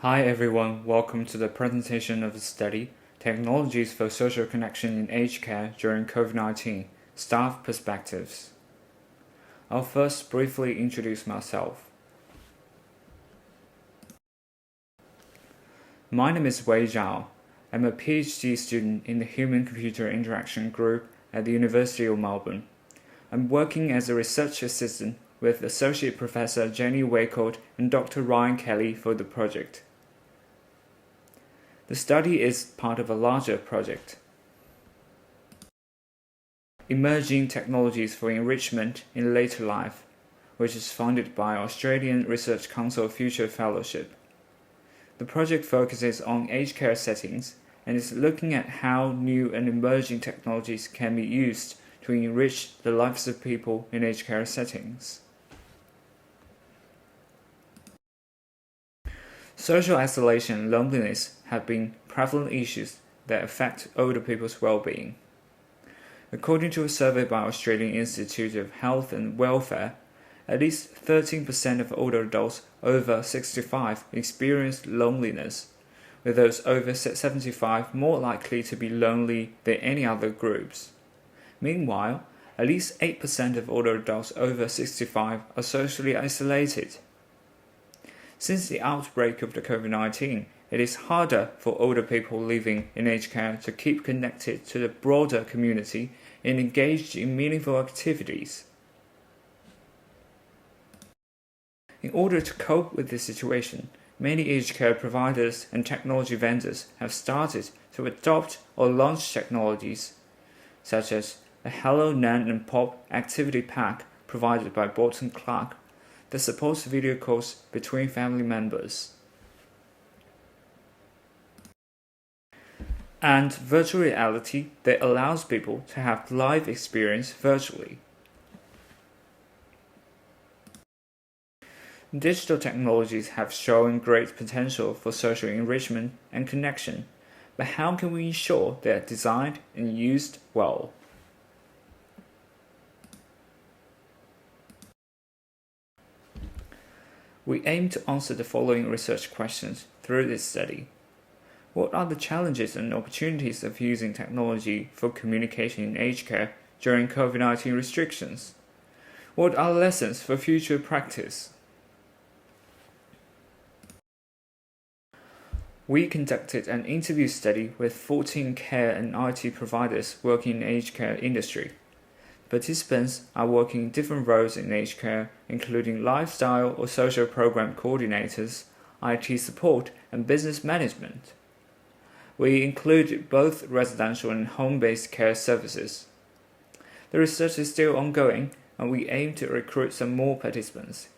Hi everyone, welcome to the presentation of the study, Technologies for Social Connection in Aged Care During COVID-19, Staff Perspectives. I'll first briefly introduce myself. My name is Wei Zhao. I'm a PhD student in the Human-Computer Interaction Group at the University of Melbourne. I'm working as a research assistant with Associate Professor Jenny Waycourt and Dr. Ryan Kelly for the project. The study is part of a larger project, Emerging Technologies for Enrichment in Later Life, which is funded by Australian Research Council Future Fellowship. The project focuses on aged care settings and is looking at how new and emerging technologies can be used to enrich the lives of people in aged care settings. Social isolation and loneliness have been prevalent issues that affect older people's well-being. According to a survey by Australian Institute of Health and Welfare, at least 13% of older adults over 65 experience loneliness, with those over 75 more likely to be lonely than any other groups. Meanwhile, at least 8% of older adults over 65 are socially isolated. Since the outbreak of the COVID-19, it is harder for older people living in aged care to keep connected to the broader community and engaged in meaningful activities. In order to cope with this situation, many aged care providers and technology vendors have started to adopt or launch technologies such as the Hello Nan and Pop activity pack provided by Bolton Clark that supports video calls between family members, and virtual reality that allows people to have live experience virtually. Digital technologies have shown great potential for social enrichment and connection, but how can we ensure they are designed and used well? We aim to answer the following research questions through this study. What are the challenges and opportunities of using technology for communication in aged care during COVID-19 restrictions? What are lessons for future practice? We conducted an interview study with 14 care and IT providers working in the aged care industry. Participants are working different roles in aged care, including lifestyle or social program coordinators, IT support, and business management. We include both residential and home-based care services. The research is still ongoing, and we aim to recruit some more participants.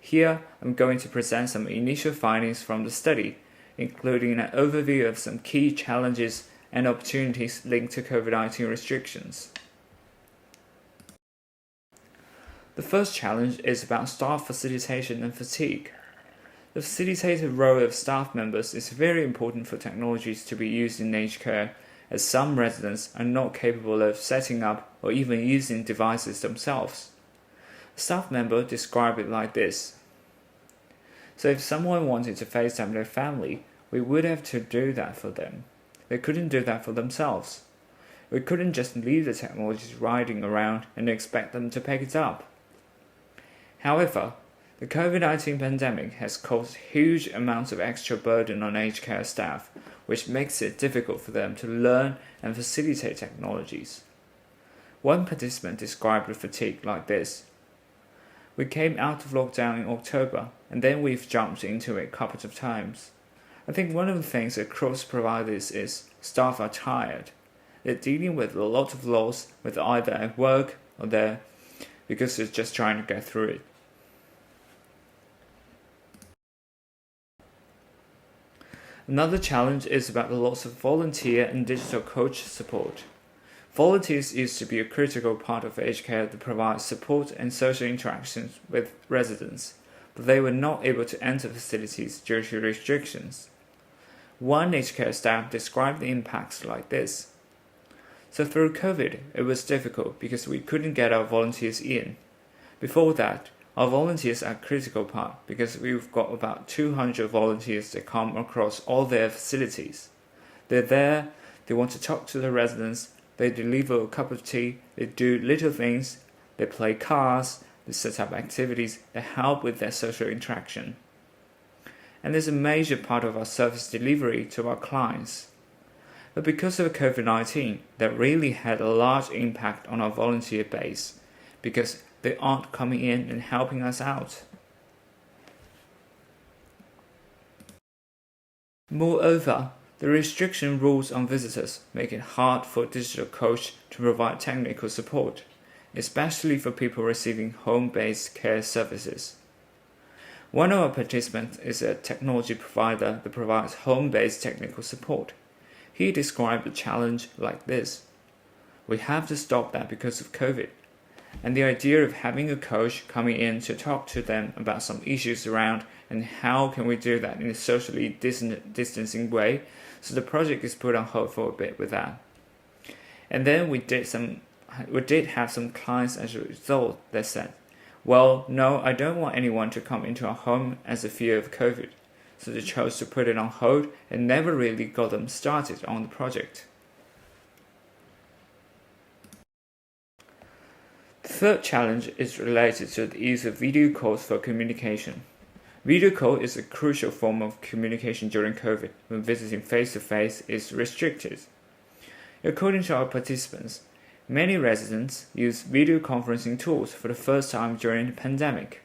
Here, I'm going to present some initial findings from the study, including an overview of some key challenges and opportunities linked to COVID-19 restrictions. The first challenge is about staff facilitation and fatigue. The facilitated role of staff members is very important for technologies to be used in aged care, as some residents are not capable of setting up or even using devices themselves. A staff member described it like this. So if someone wanted to FaceTime their family, we would have to do that for them. They couldn't do that for themselves. We couldn't just leave the technologies riding around and expect them to pick it up. However, the COVID-19 pandemic has caused huge amounts of extra burden on aged care staff, which makes it difficult for them to learn and facilitate technologies. One participant described the fatigue like this. We came out of lockdown in October, and then we've jumped into it a couple of times. I think one of the things across providers is staff are tired. They're dealing with a lot of loss with either at work or there because they're just trying to get through it. Another challenge is about the loss of volunteer and digital coach support. Volunteers used to be a critical part of aged care to provide support and social interactions with residents, but they were not able to enter facilities due to restrictions. One aged care staff described the impacts like this. So through COVID, it was difficult because we couldn't get our volunteers in. Before that, Our volunteers are a critical part because we've got about 200 volunteers that come across all their facilities. They're there, they want to talk to the residents, they deliver a cup of tea, they do little things, they play cards, they set up activities that help with their social interaction. And there's a major part of our service delivery to our clients. But because of COVID-19, that really had a large impact on our volunteer base because they aren't coming in and helping us out. Moreover, the restriction rules on visitors make it hard for a digital coach to provide technical support, especially for people receiving home-based care services. One of our participants is a technology provider that provides home-based technical support. He described the challenge like this: "We have to stop that because of COVID. And the idea of having a coach coming in to talk to them about some issues around and how can we do that in a socially distancing way, so the project is put on hold for a bit with that. And then we did have some clients as a result that said, well, no, I don't want anyone to come into our home as a fear of COVID. So they chose to put it on hold and never really got them started on the project. The third challenge is related to the use of video calls for communication. Video call is a crucial form of communication during COVID when visiting face-to-face is restricted. According to our participants, many residents use video conferencing tools for the first time during the pandemic.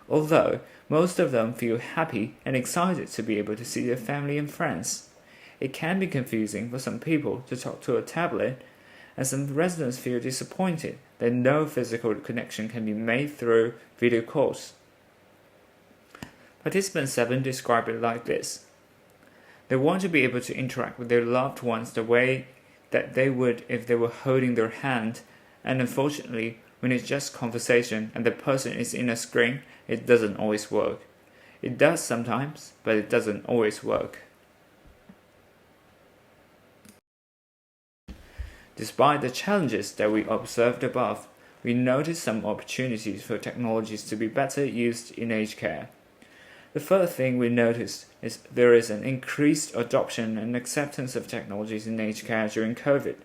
Although most of them feel happy and excited to be able to see their family and friends, it can be confusing for some people to talk to a tablet, and some residents feel disappointed that no physical connection can be made through video calls. Participant 7 described it like this: they want to be able to interact with their loved ones the way that they would if they were holding their hand, and unfortunately, when it's just conversation and the person is in a screen, it doesn't always work. It does sometimes, but it doesn't always work. Despite the challenges that we observed above, we noticed some opportunities for technologies to be better used in aged care. The first thing we noticed is there is an increased adoption and acceptance of technologies in aged care during COVID.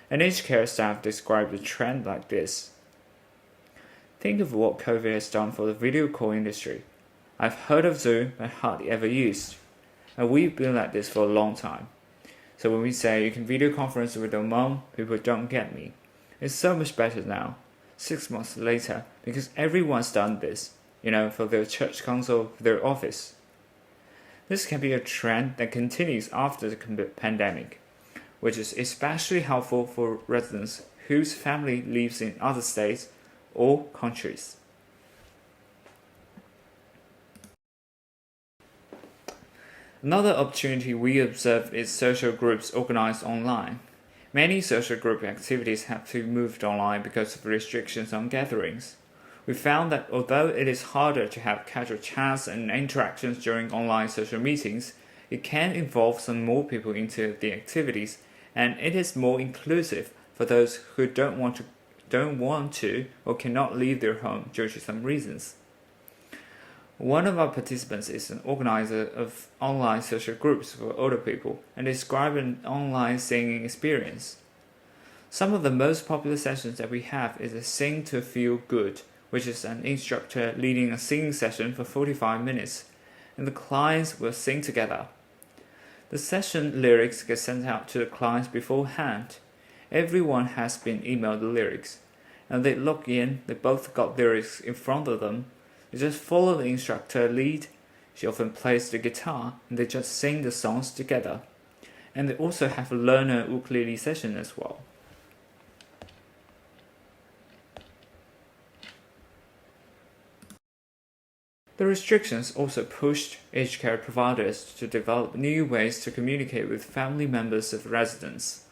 An aged care staff described the trend like this: think of what COVID has done for the video call industry. I've heard of Zoom but hardly ever used, and we've been like this for a long time. So when we say you can video conference with your mom, people don't get me. It's so much better now, 6 months later, because everyone's done this, for their church council, for their office. This can be a trend that continues after the pandemic, which is especially helpful for residents whose family lives in other states or countries. Another opportunity we observed is social groups organized online. Many social group activities have to be moved online because of restrictions on gatherings. We found that although it is harder to have casual chats and interactions during online social meetings, it can involve some more people into the activities, and it is more inclusive for those who don't want to or cannot leave their home due to some reasons. One of our participants is an organizer of online social groups for older people and described an online singing experience. Some of the most popular sessions that we have is a Sing to Feel Good, which is an instructor leading a singing session for 45 minutes, and the clients will sing together. The session lyrics get sent out to the clients beforehand. Everyone has been emailed the lyrics, and they log in, they both got lyrics in front of them. They just follow the instructor lead. She often plays the guitar, and they just sing the songs together. And they also have a learner ukulele session as well. The restrictions also pushed aged care providers to develop new ways to communicate with family members of residents.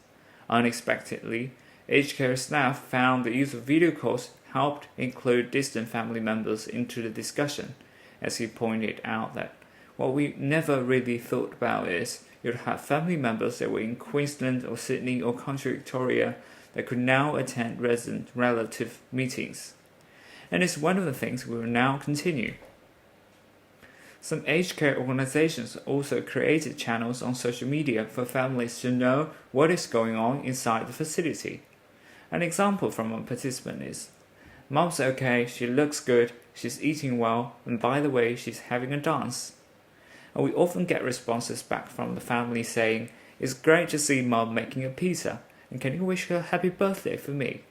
Unexpectedly, aged care staff found the use of video calls helped include distant family members into the discussion, as he pointed out that what we never really thought about is you'd have family members that were in Queensland or Sydney or Country Victoria that could now attend resident relative meetings. and it's one of the things we will now continue. Some aged care organizations also created channels on social media for families to know what is going on inside the facility. An example from a participant is, "Mom's okay, she looks good, she's eating well, and by the way, she's having a dance." And we often get responses back from the family saying, "It's great to see Mom making a pizza, and can you wish her a happy birthday for me?"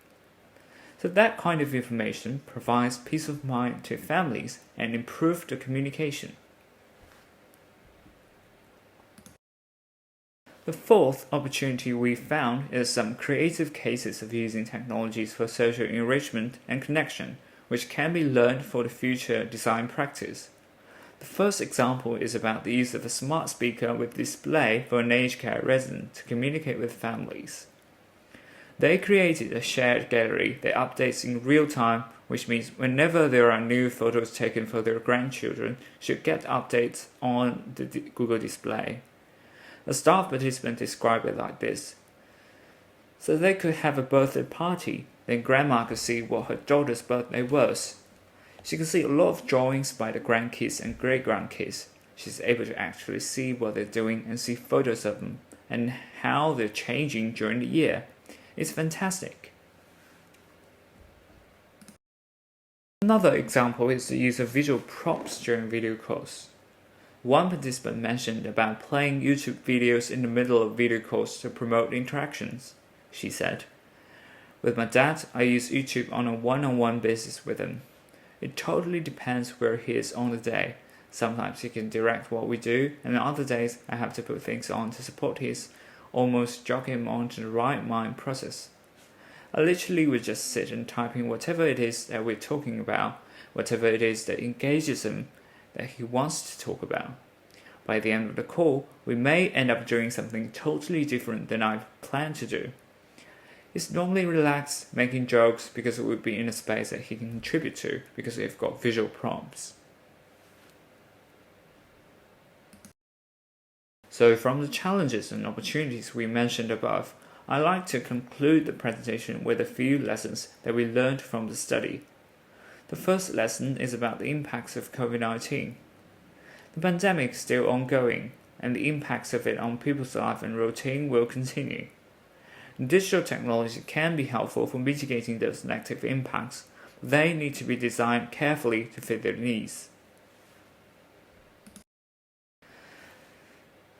So that kind of information provides peace of mind to families and improves the communication. The fourth opportunity we found is some creative cases of using technologies for social enrichment and connection, which can be learned for the future design practice. The first example is about the use of a smart speaker with display for an aged care resident to communicate with families. They created a shared gallery that updates in real time, which means whenever there are new photos taken for their grandchildren, should get updates on the Google display. A staff participant described it like this: "So they could have a birthday party, then grandma could see what her daughter's birthday was. She can see a lot of drawings by the grandkids and great-grandkids. She's able to actually see what they're doing and see photos of them and how they're changing during the year. It's fantastic." Another example is the use of visual props during video calls. One participant mentioned about playing YouTube videos in the middle of video calls to promote interactions. She said, "With my dad, I use YouTube on a one-on-one basis with him. It totally depends where he is on the day. Sometimes he can direct what we do, and on other days I have to put things on to support his, almost jog him onto the right mind process. I literally would just sit and type in whatever it is that we're talking about, whatever it is that engages him, that he wants to talk about. By the end of the call, we may end up doing something totally different than I've planned to do. He's normally relaxed, making jokes because it would be in a space that he can contribute to because we've got visual prompts." So from the challenges and opportunities we mentioned above, I'd like to conclude the presentation with a few lessons that we learned from the study. The first lesson is about the impacts of COVID-19. The pandemic is still ongoing, and the impacts of it on people's life and routine will continue. Digital technology can be helpful for mitigating those negative impacts, but they need to be designed carefully to fit their needs.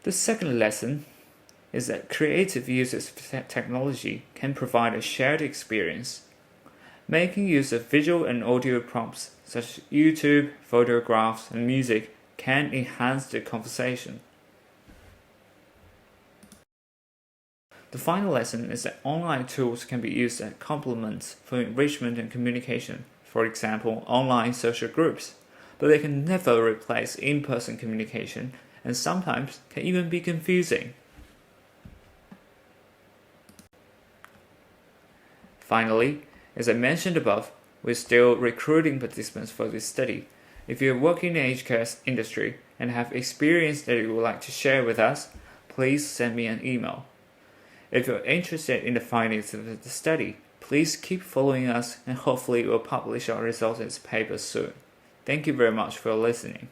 The second lesson is that creative uses of technology can provide a shared experience. Making use of visual and audio prompts such as YouTube, photographs, and music can enhance the conversation. The final lesson is that online tools can be used as complements for enrichment and communication, for example, online social groups, but they can never replace in-person communication and sometimes can even be confusing. Finally, as I mentioned above, we're still recruiting participants for this study. If you're working in the aged care industry and have experience that you would like to share with us, please send me an email. If you're interested in the findings of the study, please keep following us and hopefully we'll publish our results as papers soon. Thank you very much for listening.